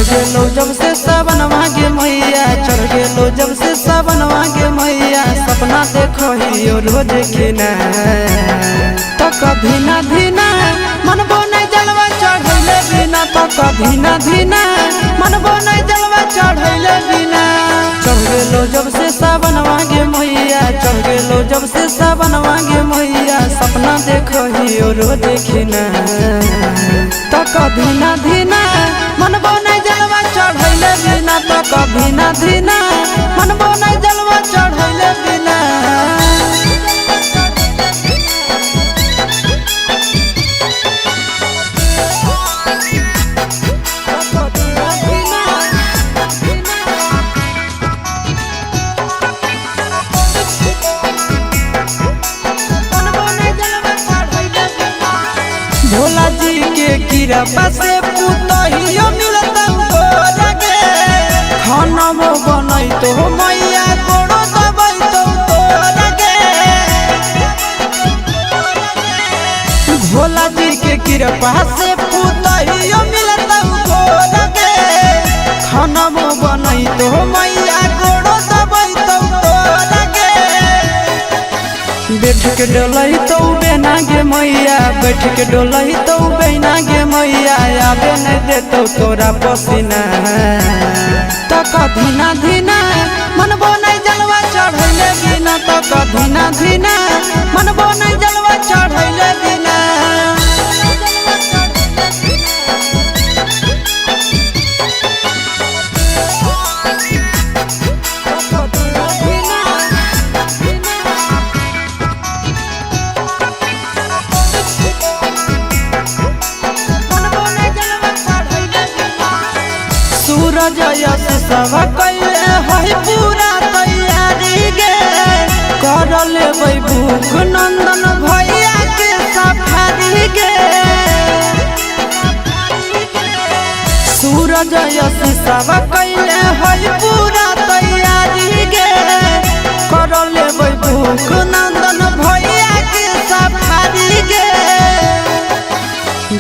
गेलो जब से सावन मांगे मैया, चढ़ गेलो जब से सावन मांगे मैया। सपना देखो ही रोज खिना तो कभी ना धीना मनबो नहीं जलवा चढ़ैले बिना, तो कभी ना धीना मनबो नहीं जलवा चढ़ैले बिना। चढ़ गेलो जब से सावन मांगे मैया, चढ़ गेलो जब से सावन मांगे मैया। सपना देखो ही रोज खिना तो कभी ना धीना मनबो नहीं जलवा चढ़ैले बिना, तो कभी ना धीना मनबो नहीं जलवा चढ़ैले बिना। भोला जी के कृपा से पुतहियो मिलता लगे, खाना बनई तो मैया गोड़ो दबाई तो लगे। भोला जी के कृपा से पुतहियो मिलता लगे, खाना बनई तो मैया गोड़ो दबाई तो लगे। बैठ के डोलई तो बेना गे मैया, बैठ के डोलई तो बेना गे मैया। आबे नहीं देतो तोरा पसीना तो कभी ना धीना मनबो नहीं जलवा चढ़ैले बिना, तो कभी ना धीना मनबो नहीं जलवा चढ़ैले बिना। सूरज यश सब कैले है पूरा तैयारी गे, कर लेबै भूख नंदन भैया के सफारी गे। सूरज यश सब कैले है पूरा तैयारी गे, कर लेबै भूख नंदन भैया के सफारी गे।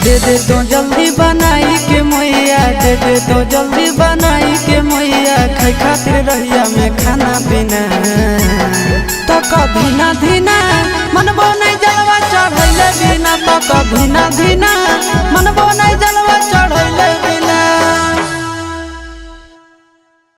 दे दे तो जल्दी बनाई के मैया, दे दे तो जल्दी बनाई के मैया। खाई खातिर रहिया में खाना पीना तो कभी ना धीना मनबो नहीं जलवा चढ़ैले बिना, तो कभी ना धीना